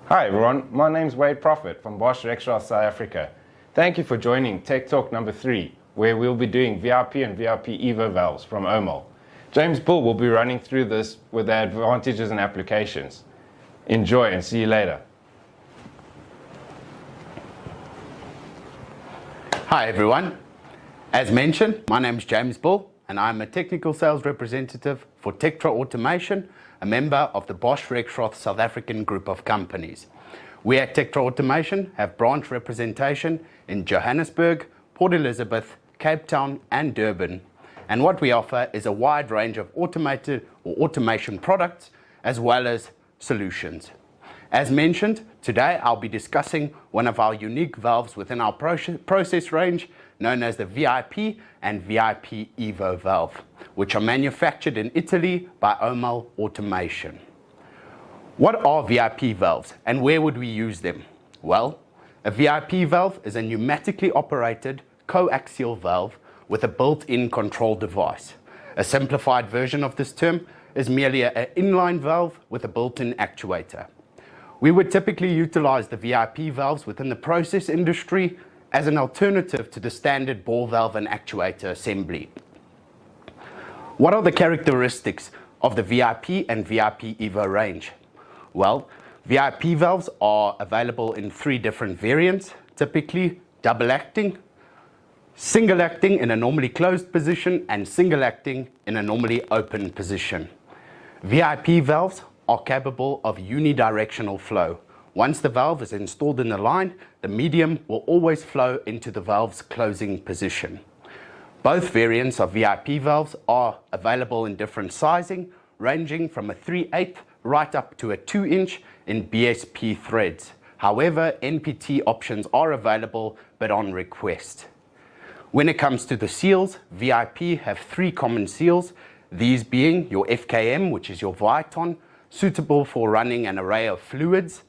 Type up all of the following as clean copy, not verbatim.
Hi everyone, my name's Wade Prophet from Bosch Rexroth South Africa. Thank you for joining Tech Talk number 3, where we'll be doing VIP and VIP EVO valves from Omal. James Bull will be running through this with the advantages and applications. Enjoy and see you later. Hi everyone. As mentioned, my name is James Bull and I'm a technical sales representative for Tectra Automation, a member of the Bosch Rexroth South African group of companies. We at Tectra Automation have branch representation in Johannesburg, Port Elizabeth, Cape Town and Durban. And what we offer is a wide range of automated or automation products as well as solutions. As mentioned, today I'll be discussing one of our unique valves within our process range, known as the VIP and VIP EVO valve, which are manufactured in Italy by Omal Automation. What are VIP valves and where would we use them? Well, a VIP valve is a pneumatically operated coaxial valve with a built-in control device. A simplified version of this term is merely an inline valve with a built-in actuator. We would typically utilize the VIP valves within the process industry as an alternative to the standard ball valve and actuator assembly. What are the characteristics of the VIP and VIP EVO range? Well, VIP valves are available in 3 different variants, typically double acting, single acting in a normally closed position, and single acting in a normally open position. VIP valves are capable of unidirectional flow. Once the valve is installed in the line, the medium will always flow into the valve's closing position. Both variants of VIP valves are available in different sizing, ranging from a 3/8 right up to a 2-inch in BSP threads. However, NPT options are available, but on request. When it comes to the seals, VIP have 3 common seals, these being your FKM, which is your Viton, suitable for running an array of fluids.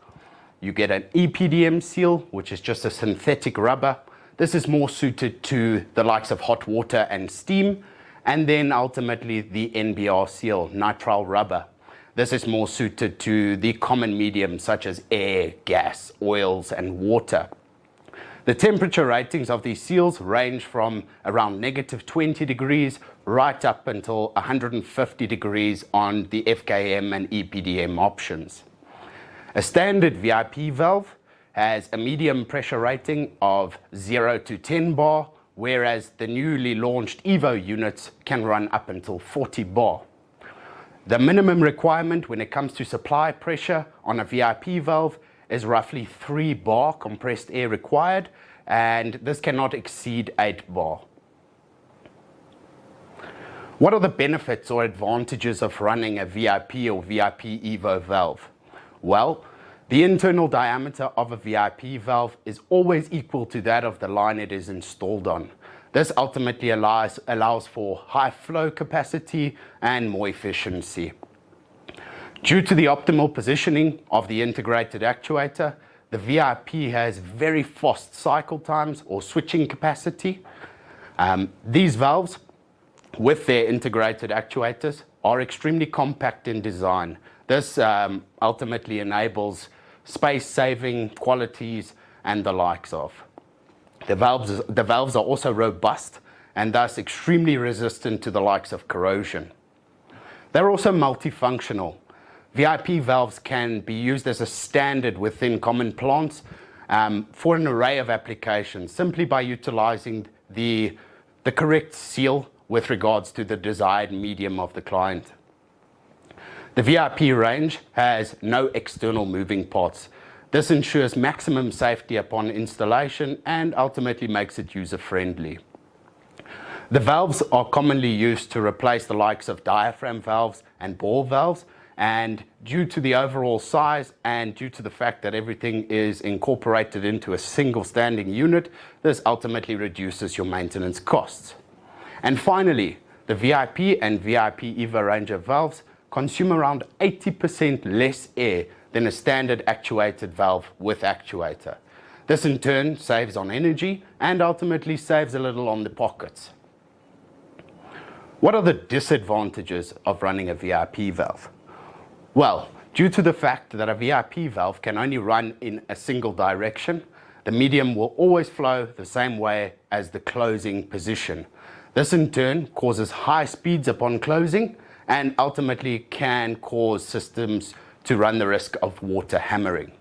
You get an EPDM seal, which is just a synthetic rubber. This is more suited to the likes of hot water and steam. And then ultimately the NBR seal, nitrile rubber. This is more suited to the common mediums such as air, gas, oils and water. The temperature ratings of these seals range from around -20 degrees right up until 150 degrees on the FKM and EPDM options. A standard VIP valve has a medium pressure rating of 0 to 10 bar, whereas the newly launched EVO units can run up until 40 bar. The minimum requirement when it comes to supply pressure on a VIP valve is roughly 3 bar compressed air required, and this cannot exceed 8 bar. What are the benefits or advantages of running a VIP or VIP EVO valve? Well, the internal diameter of a VIP valve is always equal to that of the line it is installed on. This ultimately allows for high flow capacity and more efficiency. Due to the optimal positioning of the integrated actuator, the VIP has very fast cycle times or switching capacity. These valves, with their integrated actuators, are extremely compact in design. This ultimately enables space-saving qualities and the likes of. The valves are also robust and thus extremely resistant to the likes of corrosion. They're also multifunctional. VIP valves can be used as a standard within common plants for an array of applications, simply by utilizing the correct seal with regards to the desired medium of the client. The VIP range has no external moving parts. This ensures maximum safety upon installation and ultimately makes it user-friendly. The valves are commonly used to replace the likes of diaphragm valves and ball valves, and due to the overall size and due to the fact that everything is incorporated into a single standing unit, this ultimately reduces your maintenance costs. And finally, the VIP and VIP EVO range of valves consume around 80% less air than a standard actuated valve with actuator. This in turn saves on energy and ultimately saves a little on the pockets. What are the disadvantages of running a VIP valve? Well, Due to the fact that a VIP valve can only run in a single direction, the medium will always flow the same way as the closing position. This in turn causes high speeds upon closing and ultimately can cause systems to run the risk of water hammering.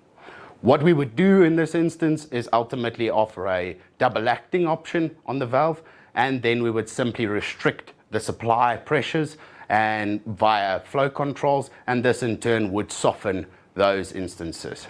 What we would do in this instance is ultimately offer a double acting option on the valve, and then we would simply restrict the supply pressures and via flow controls, and this in turn would soften those instances.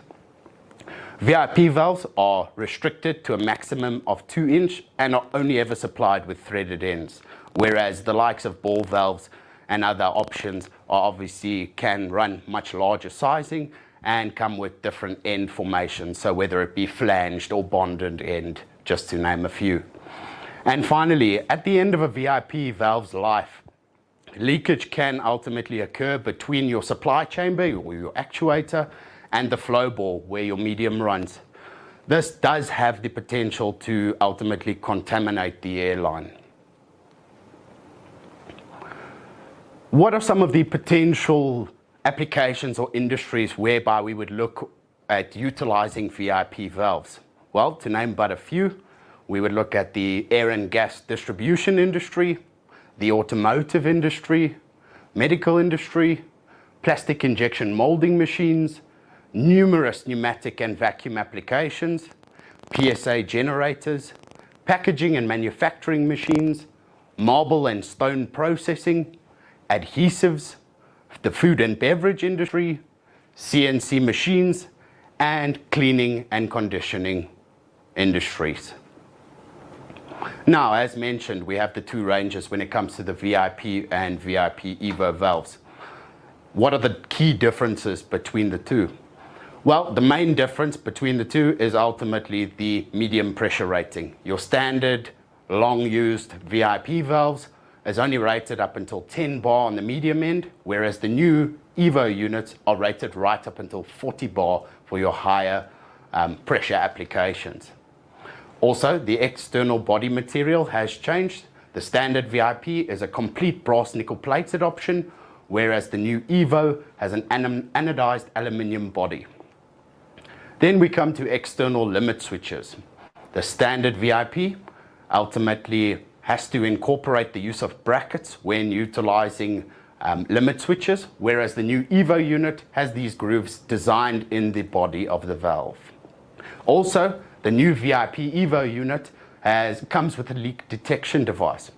VIP valves are restricted to a maximum of 2-inch and are only ever supplied with threaded ends, whereas the likes of ball valves and other options are obviously can run much larger sizing and come with different end formations, so whether it be flanged or bonded end, just to name a few. And finally, at the end of a VIP valve's life, leakage can ultimately occur between your supply chamber or your actuator and the flow bore where your medium runs. This does have the potential to ultimately contaminate the airline. What are some of the potential applications or industries whereby we would look at utilizing VIP valves? Well, to name but a few, we would look at the air and gas distribution industry, the automotive industry, medical industry, plastic injection molding machines, numerous pneumatic and vacuum applications, PSA generators, packaging and manufacturing machines, marble and stone processing, adhesives, the food and beverage industry, CNC machines, and cleaning and conditioning industries. Now, as mentioned, we have the two ranges when it comes to the VIP and VIP EVO valves. What are the key differences between the two? Well, the main difference between the two is ultimately the medium pressure rating. Your standard, long-used VIP valves is only rated up until 10 bar on the medium end, whereas the new EVO units are rated right up until 40 bar for your higher pressure applications. Also, the external body material has changed. The standard VIP is a complete brass nickel plated option, whereas the new EVO has an anodized aluminium body. Then we come to external limit switches. The standard VIP ultimately has to incorporate the use of brackets when utilizing limit switches, whereas the new EVO unit has these grooves designed in the body of the valve. Also, the new VIP EVO unit comes with a leak detection device.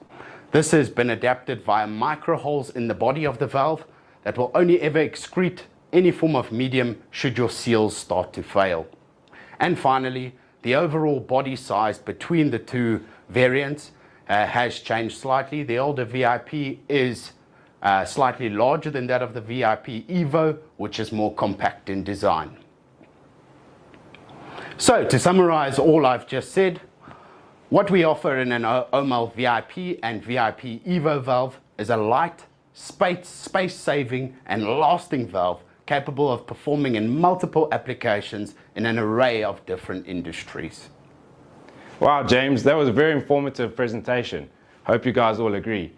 This has been adapted via micro holes in the body of the valve that will only ever excrete any form of medium should your seals start to fail. And finally, the overall body size between the two variants has changed slightly. The older VIP is slightly larger than that of the VIP EVO, which is more compact in design. So, to summarize all I've just said, what we offer in an Omal VIP and VIP EVO valve is a light, space-saving and lasting valve capable of performing in multiple applications in an array of different industries. Wow, James, that was a very informative presentation. Hope you guys all agree.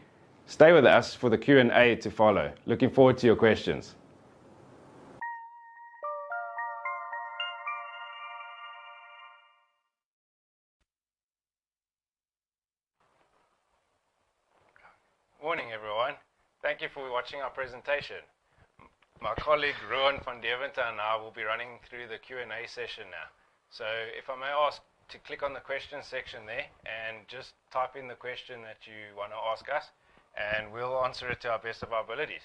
Stay with us for the Q&A to follow. Looking forward to your questions. Morning, everyone. Thank you for watching our presentation. My colleague Rowan van Deventer and I will be running through the Q&A session now. So if I may ask to click on the questions section there and just type in the question that you want to ask us and we'll answer it to our best of our abilities.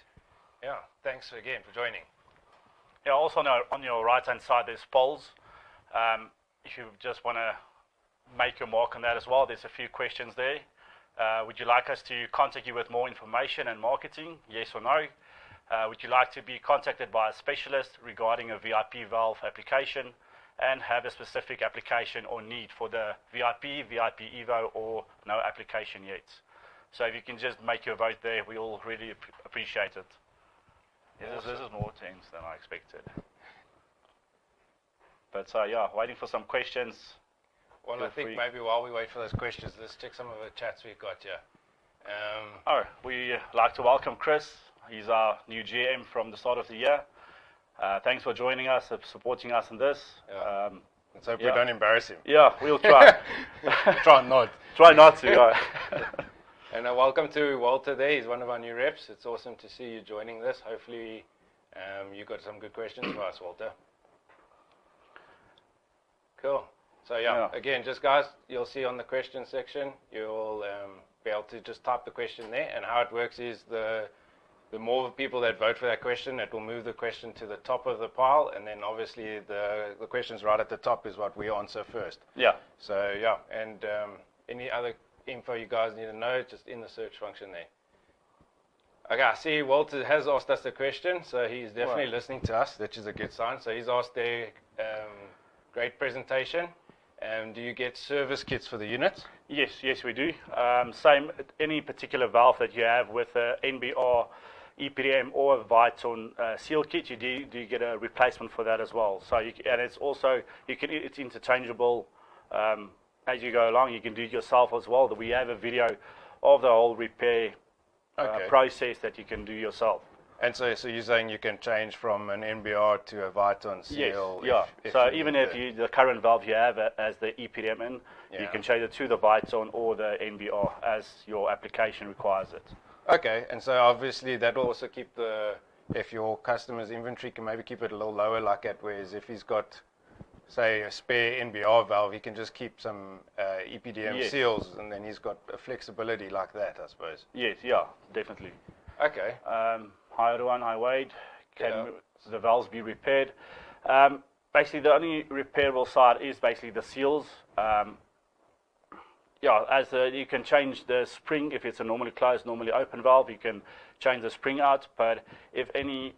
Yeah, thanks again for joining. Yeah, also on your right hand side there's polls. If you just want to make your mark on that as well, there's a few questions there. Would you like us to contact you with more information and marketing? Yes or no? Would you like to be contacted by a specialist regarding a VIP valve application and have a specific application or need for the VIP, VIP EVO, or no application yet? So if you can just make your vote there, we all really appreciate it. This is more tense than I expected. But yeah, waiting for some questions. Well, I think maybe while we wait for those questions, let's check some of the chats we've got here. We like to welcome Chris. He's our new GM from the start of the year. Thanks for joining us, supporting us in this. Yeah. Let's hope we yeah. don't embarrass him. Yeah, we'll try. Try not. Try not to. Yeah. And welcome to Walter there. He's one of our new reps. It's awesome to see you joining this. Hopefully you got some good questions for us, Walter. Cool. So yeah, again, just guys, you'll see on the question section, you'll be able to just type the question there. And how it works is the more people that vote for that question, it will move the question to the top of the pile, and then obviously the questions right at the top is what we answer first. Yeah. So yeah, and any other info you guys need to know, just in the search function there. Okay, I see Walter has asked us a question, so he's definitely listening to us, which is a good sign. So he's asked there, great presentation. Do you get service kits for the units? Yes, we do. Same, any particular valve that you have with a NBR, EPDM or a Viton seal kit, you do get a replacement for that as well. So and it's also it's interchangeable as you go along. You can do it yourself as well. We have a video of the whole repair process that you can do yourself. And so you're saying you can change from an NBR to a Viton seal? Yes, if so even if the current valve you have as the EPDM in, you can change it to the Viton or the NBR as your application requires it. Okay, and so obviously that will also keep if your customer's inventory can maybe keep it a little lower like that, whereas if he's got, say, a spare NBR valve, he can just keep some EPDM seals, and then he's got a flexibility like that, I suppose. Yes, yeah, definitely. Okay. Hi everyone, hi Wade. Can the valves be repaired? Basically, the only repairable side is basically the seals. You can change the spring if it's a normally closed, normally open valve. You can change the spring out, but if any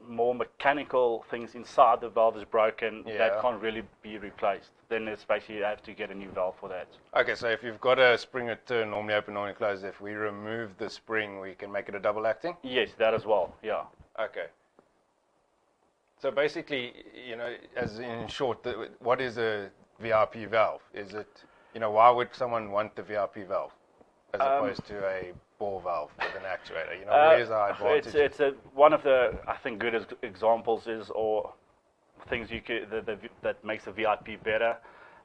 more mechanical things inside the valve is broken, that can't really be replaced. Then it's basically you have to get a new valve for that. Okay, so if you've got a spring return, normally open, normally closed, if we remove the spring, we can make it a double acting? Yes, that as well, yeah. Okay. So basically, as in short, what is a VIP valve? Is it, why would someone want the VIP valve as opposed to a ball valve with an actuator? Where's our advantage? It's one of the, I think, good examples or things that makes a VIP better.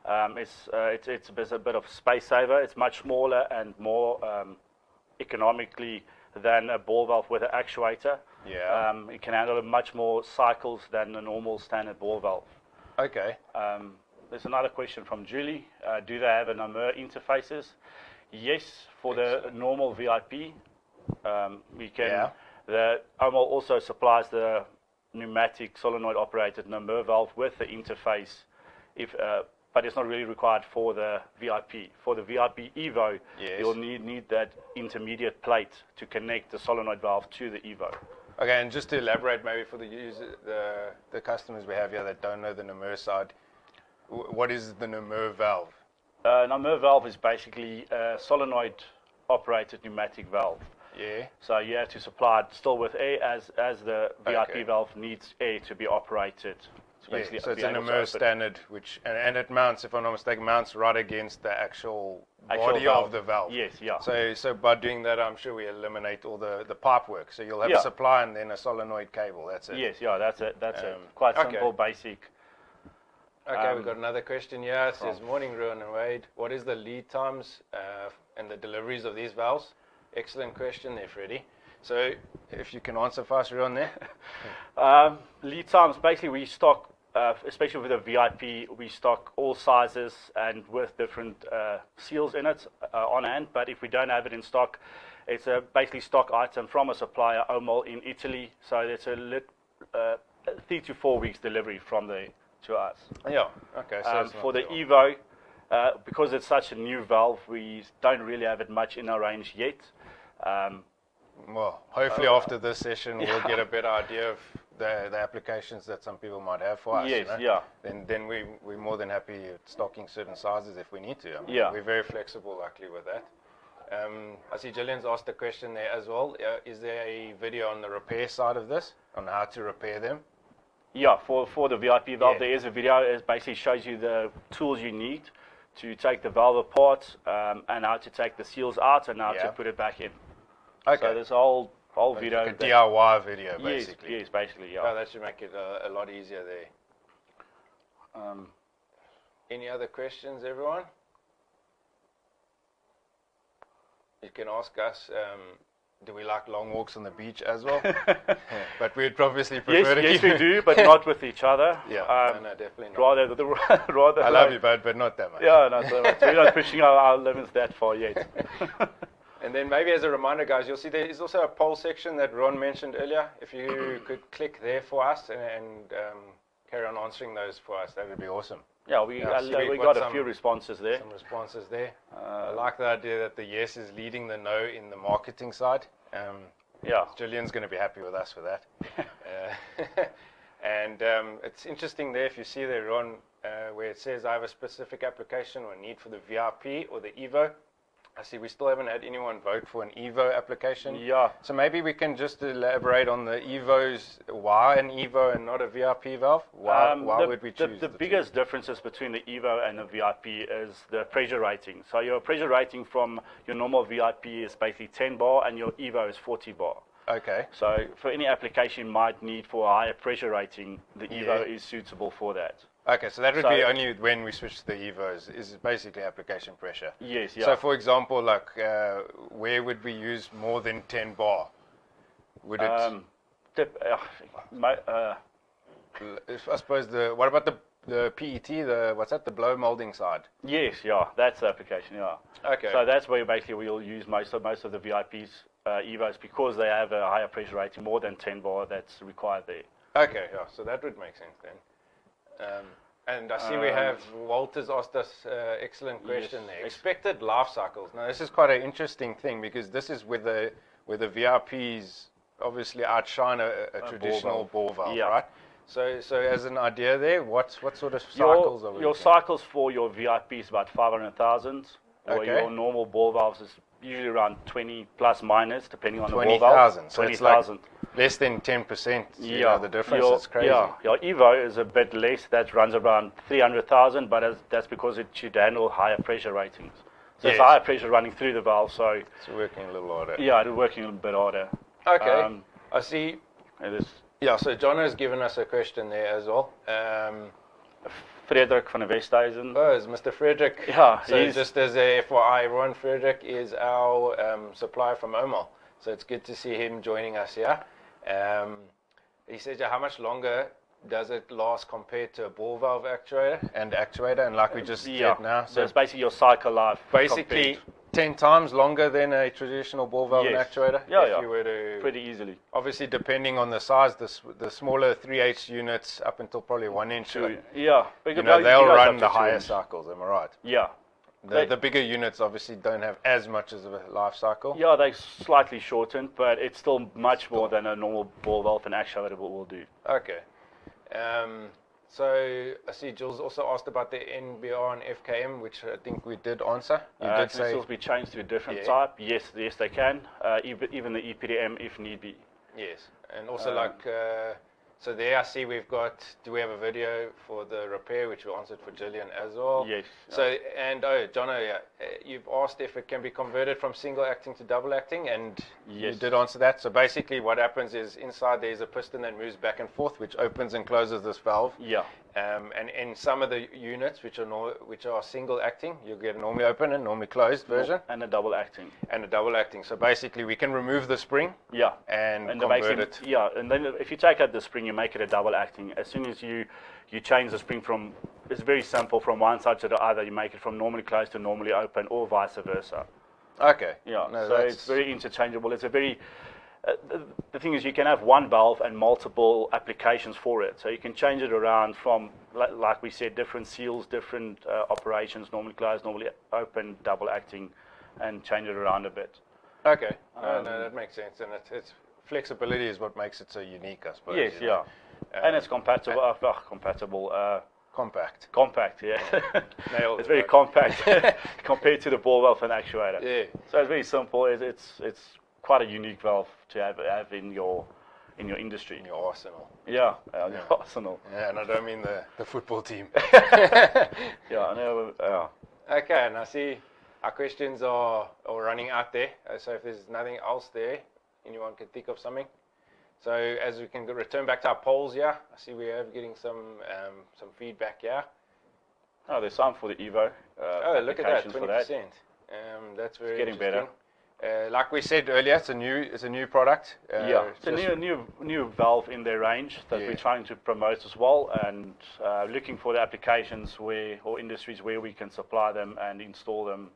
It's a bit of space saver. It's much smaller and more economically than a ball valve with an actuator. Yeah. It can handle much more cycles than a normal standard ball valve. Okay. There's another question from Julie. Do they have a NAMUR interfaces? Yes, for the normal VIP, we can. Yeah. The Omal also supplies the pneumatic solenoid operated NAMUR valve with the interface, but it's not really required for the VIP. For the VIP EVO, you'll need that intermediate plate to connect the solenoid valve to the EVO. Okay, and just to elaborate maybe for the the customers we have here that don't know the NAMUR side, what is the NAMUR valve? NAMUR valve is basically a solenoid operated pneumatic valve. Yeah. So you have to supply it still with air as the VIP valve needs air to be operated. So it's a NAMUR standard, and it mounts, if I'm not mistaken, right against the actual body of the valve. Yes, yeah. So by doing that, I'm sure we eliminate all the pipe work. So you'll have a supply and then a solenoid cable. That's it. Yes, yeah, that's it. That's it. Quite simple, basic. Okay, we've got another question here. It says, morning, Ruan and Wade. What is the lead times and the deliveries of these valves? Excellent question there, Freddie. So if you can answer fast, Ruan, there. Lead times, basically we stock, especially with the VIP, we stock all sizes and with different seals in it on hand. But if we don't have it in stock, it's a basically stock item from a supplier, Omal in Italy. So it's a 3 to 4 weeks delivery from there to us. Yeah, okay. So for the EVO, because it's such a new valve, we don't really have it much in our range yet. Well, hopefully after this session, we'll get a better idea of the applications that some people might have for us. Yes, yeah. Then we're more than happy at stocking certain sizes if we need to. We're very flexible, luckily, with that. I see Gillian's asked a question there as well. Is there a video on the repair side of this, on how to repair them? Yeah, for the VIP valve, there is a video. It basically shows you the tools you need to take the valve apart and how to take the seals out and how to put it back in. Okay. So there's a whole whole Like video. a DIY video, Yes, basically. yes, basically, yeah. Oh, that should make it a lot easier there. Any other questions, everyone? You can ask us, do we like long walks on the beach as well? But we'd obviously prefer to Yes, keep we do, but not with each other. Yeah, no, definitely not. Rather. I love you, but not that much. Yeah, not so much. We're not pushing our limits that far yet. And then maybe as a reminder, guys, you'll see there is also a poll section that Ron mentioned earlier. If you could click there for us and carry on answering those for us, that would be awesome. Yeah, we we've got a some- few responses there. Some responses there. I like the idea that the yes is leading the no in the marketing side. Yeah. Gillian's going to be happy with us for that. And it's interesting there, if you see there, Ron, where it says I have a specific application or need for the VIP or the EVO. I see we still haven't had anyone vote for an EVO application. Yeah. So maybe we can just elaborate on the EVOs. Why an EVO and not a VIP valve? Why would we choose the biggest differences between the EVO and the VIP is the pressure rating. So your pressure rating from your normal VIP is basically 10 bar and your EVO is 40 bar. Okay. So for any application you might need for a higher pressure rating, the EVO is suitable for that. Okay, so that would be only when we switch to the EVOs, is basically application pressure. Yes, yeah. So for example, like where would we use more than 10 bar? Would it? I suppose what about the PET? The blow molding side? Yes, yeah, that's the application, yeah. Okay. So that's where basically we'll use most of the VIPs EVOs because they have a higher pressure rating, more than 10 bar that's required there. Okay, yeah, so that would make sense then. And I see we have Walter's asked us excellent question there. Expected life cycles. Now this is quite an interesting thing because this is where the VIPs obviously outshine a traditional ball valve, right? So as an idea there, what sort of cycles are we Your looking cycles for your VIP is about 500,000, or your normal ball valves is usually around 20 plus minus, depending on the ball valve. 20,000. So it's like less than 10%. Yeah, the difference is crazy. Yeah, your EVO is a bit less. That runs around 300,000, but that's because it should handle higher pressure ratings. So it's higher pressure running through the valve. So it's working a little harder. Yeah, it's working a little bit harder. Okay. I see. It is. Yeah, so John has given us a question there as well. Frederick van der Westhuizen. Oh, it's Mr. Frederick. Yeah, so just as a FYI, Ron Frederick is our supplier from Omal. So it's good to see him joining us here. He said, how much longer does it last compared to a ball valve actuator? And like we just said now. So it's basically your cycle life. Basically 10 times longer than a traditional ball valve and actuator. Yeah, if you were to, pretty easily. Obviously, depending on the size, the smaller 3H units up until probably 1 inch. Yeah. They'll run the higher cycles, am I right? Yeah. The bigger units obviously don't have as much as a life cycle. Yeah, they're slightly shortened, but it's still much more than a normal ball valve and actuator will do. Okay. So I see Jules also asked about the NBR and FKM, which I think we did answer. You did say can still be changed to a different type. Yes, they can. Even the EPDM if need be. Yes, and also so there I see we've got. Do we have a video for the repair, which we answered for Gillian as well? Yes. So Jono, you've asked if it can be converted from single acting to double acting, and you did answer that. So basically, what happens is inside there's a piston that moves back and forth, which opens and closes this valve. Yeah. And in some of the units, which are single acting, you get a normally open and normally closed version, and a double acting. So basically, we can remove the spring. Yeah. And convert it. Yeah, and then if you take out the spring, you make it a double acting. As soon as you change the spring from, it's very simple, from one side to the other, you make it from normally closed to normally open, or vice versa. Okay. Yeah. So it's very interchangeable. It's a very the thing is, you can have one valve and multiple applications for it. So you can change it around from, like we said, different seals, different operations, normally closed, normally open, double acting, and change it around a bit. Okay. No, that makes sense. And it's flexibility is what makes it so unique, I suppose. Yes, yeah. And it's compatible. Compact. Compact, yeah. It's very compact compared to the ball valve and actuator. Yeah. So it's very simple. It's quite a unique valve to have in your industry. In your arsenal. Yeah, your arsenal. Yeah, and I don't mean the football team. Yeah, I know. Okay, and I see our questions are running out there. So if there's nothing else there, Anyone can think of something? So as we can return back to our polls here, I see we are getting some feedback here. Oh, there's some for the EVO. Look at that, applications for 20%. That's very getting better. Like we said earlier, it's a new product. It's a new valve in their range that we're trying to promote as well, and looking for the applications or industries where we can supply them and install them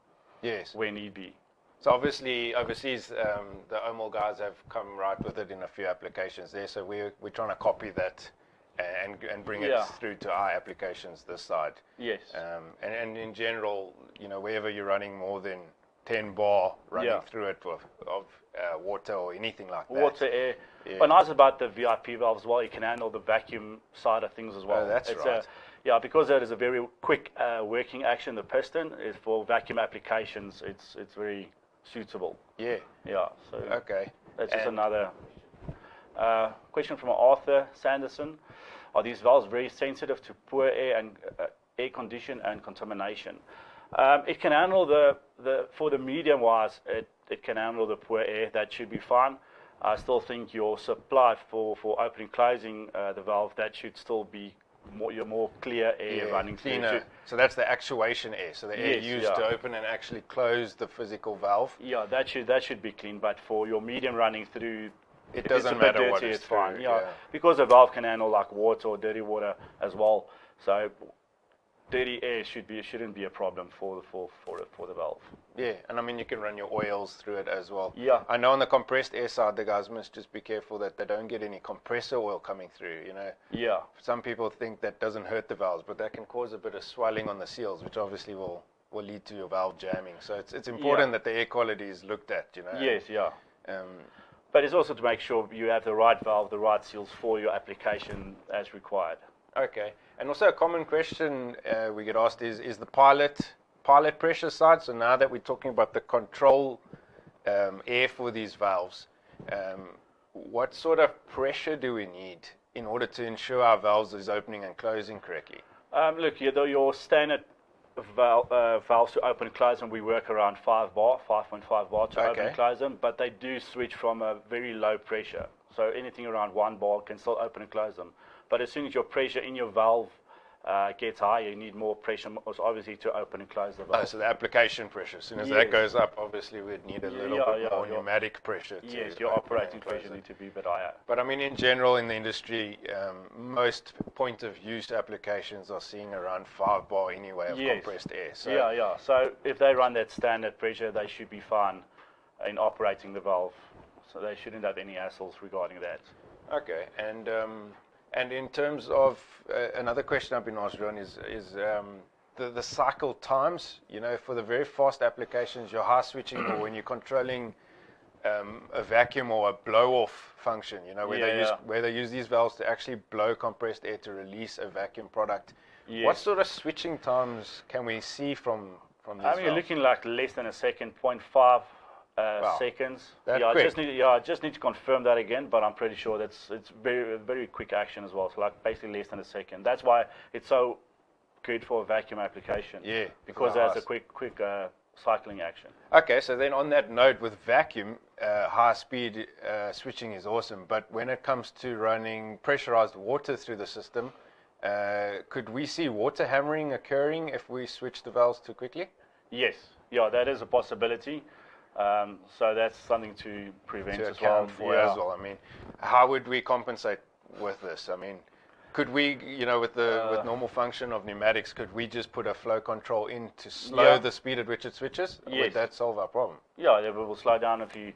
where need be. So obviously overseas, the Omal guys have come right with it in a few applications there. So we're trying to copy that and bring it through to our applications this side. Yes. And in general, wherever you're running more than 10 bar running through it of water or anything like that. Water, air. But nice about the VIP valve as well, you can handle the vacuum side of things as well. Oh, that's right. Because that is a very quick working action, the piston is for vacuum applications, it's very suitable. Yeah. So okay. That's just another question from Arthur Sanderson. Are these valves very sensitive to poor air and air condition and contamination? It can handle for the medium wise, it can handle the poor air. That should be fine. I still think your supply for opening closing the valve, that should still be more clear air running cleaner. So that's the actuation air. So the air used to open and actually close the physical valve. Yeah, that should be clean. But for your medium running through, it doesn't matter what it's fine. Because the valve can handle like water or dirty water as well. So dirty air shouldn't be a problem for the valve. Yeah, and I mean you can run your oils through it as well. Yeah. I know on the compressed air side, the guys must just be careful that they don't get any compressor oil coming through. Yeah. Some people think that doesn't hurt the valves, but that can cause a bit of swelling on the seals, which obviously will lead to your valve jamming. So it's important that the air quality is looked at. Yes. But it's also to make sure you have the right valve, the right seals for your application as required. Okay. And also a common question we get asked is the pilot pressure side. So now that we're talking about the control air for these valves, what sort of pressure do we need in order to ensure our valves is opening and closing correctly? Look, your standard valves to open and close them, we work around 5.5 bar to open and close them, but they do switch from a very low pressure. So anything around 1 bar can still open and close them. But as soon as your pressure in your valve gets higher, you need more pressure, obviously, to open and close the valve. Oh, so the application pressure, as soon as that goes up, obviously we'd need a little bit more pneumatic pressure. Your operating pressure needs to be a bit higher. But I mean, in general, in the industry, most point of use applications are seeing around 5 bar anyway of compressed air. So So if they run that standard pressure, they should be fine in operating the valve. So they shouldn't have any hassles regarding that. Okay, and in terms of another question I've been asked, Ron, is the cycle times. For the very fast applications, your high switching, or when you're controlling a vacuum or a blow-off function, where they use these valves to actually blow compressed air to release a vacuum product. What sort of switching times can we see from these valves? You're looking like less than a second, 0.5 seconds. I just need to confirm that again, but I'm pretty sure it's very, very quick action as well. So like basically less than a second. That's why it's so good for a vacuum application. Yeah. Because it has a quick cycling action. Okay, so then on that note, with vacuum, high speed switching is awesome. But when it comes to running pressurized water through the system, could we see water hammering occurring if we switch the valves too quickly? Yes. Yeah, that is a possibility. So that's something to prevent to as well. Account for as well. I mean, how would we compensate with this? I mean, could we, with normal function of pneumatics, could we just put a flow control in to slow the speed at which it switches? Yes. Would that solve our problem? Yeah, it will slow down if you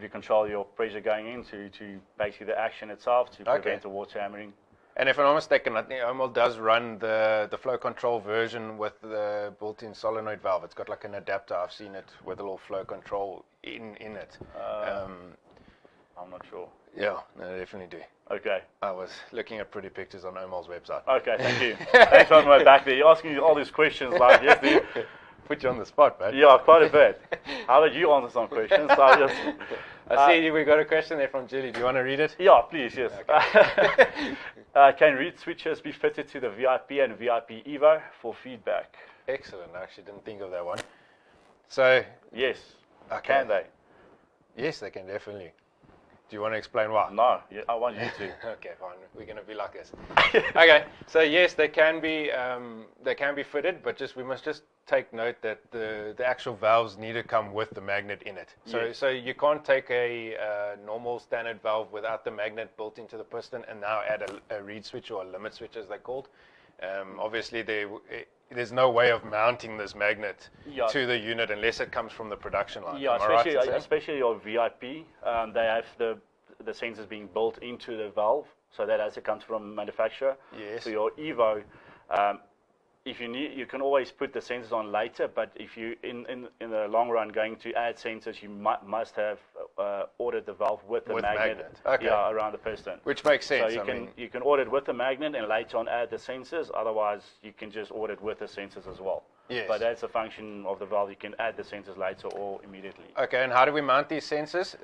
control your pressure going into basically the action itself to prevent the water hammering. And if I'm not mistaken, I think Omal does run the flow control version with the built-in solenoid valve. It's got like an adapter. I've seen it with a little flow control in it. I'm not sure. Yeah, no, they definitely do. Okay. I was looking at pretty pictures on Omal's website. Okay, thank you. Thanks on my back there. You're asking me all these questions like yesterday. Put you on the spot, man. Yeah, quite a bit. How about you answer some questions? I see we got a question there from Julie. Do you want to read it? Yeah, please, yes. Okay. Can reed switches be fitted to the VIP and VIP EVO for feedback? Excellent. I actually didn't think of that one. So yes, okay. can they? Yes, they can definitely. Do you want to explain why? No, I want you to. Okay, fine. We're going to be like this. Okay, so yes, they can be fitted, but we must just take note that the actual valves need to come with the magnet in it. So Yes. so you can't take a normal standard valve without the magnet built into the piston and now add a reed switch or a limit switch as they're called. Obviously, there's no way of mounting this magnet to the unit unless it comes from the production line. Yeah, Am I right in saying? especially your VIP, they have the sensors being built into the valve, so that as it comes from manufacturer. Yes. So your EVO, if you need, you can always put the sensors on later. But if you in the long run going to add sensors, you must have ordered the valve with the magnet. Okay. Yeah, around the piston. Which makes sense. So you can order it with the magnet and later on add the sensors. Otherwise, you can just order it with the sensors as well. Yes. But that's a function of the valve. You can add the sensors later or immediately. Okay, and how do we mount these sensors?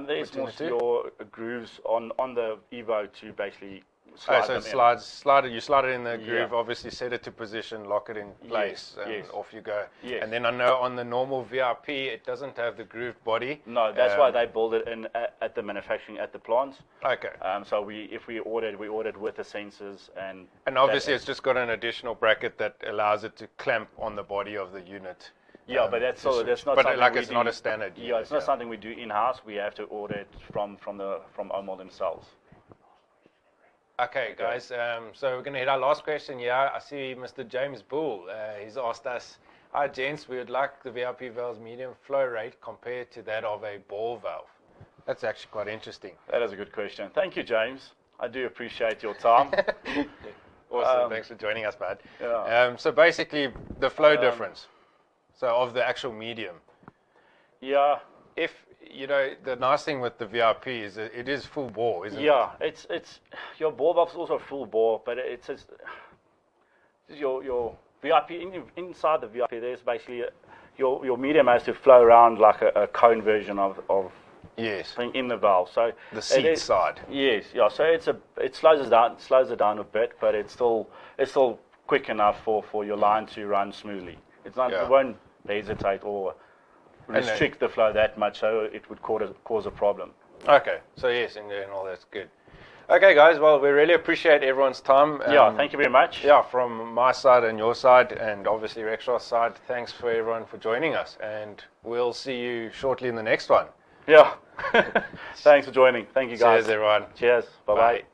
There's between the two? your grooves on the EVO to basically slide So them you slide it in the groove, Yeah. obviously set it to position, lock it in place, and yes. off you go. Yes. And then I know on the normal VIP, it doesn't have the grooved body. No, that's why they build it in at the manufacturing at the plants. Okay. So if we ordered with the sensors And obviously, it's just got an additional bracket that allows it to clamp on the body of the unit. Yeah, but that's not. But something like we it's do- not a standard. Yeah, it's not something we do in house. We have to order it from Omal themselves. Okay, guys. So we're going to hit our last question here. I see Mr. James Bull. He's asked us, "Hi, gents. We would like the VIP valve's medium flow rate compared to that of a ball valve." That's actually quite interesting. That is a good question. Thank you, James. I do appreciate your time. Awesome. Thanks for joining us, bud. Yeah. So basically, the flow difference. So of the actual medium. Yeah. If the nice thing with the VIP is that it is full bore, isn't it? Yeah, it's your ball valve is also full bore, but it's your VIP inside the VIP. There's basically your medium has to flow around like a cone version of Yes. thing in the valve. So The seat side. Yes, yeah. So it slows it down a bit, but it's still quick enough for your line to run smoothly. It's not Yeah. It won't hesitate or restrict the flow that much, so it would cause a problem. Okay. So yes, in general, that's good. Okay, guys. Well, we really appreciate everyone's time. Yeah, thank you very much. Yeah, from my side and your side, and obviously Rexroth's side, thanks for everyone for joining us, and we'll see you shortly in the next one. Yeah. Thanks for joining. Thank you, guys. Cheers, everyone. Cheers. Bye-bye. Bye.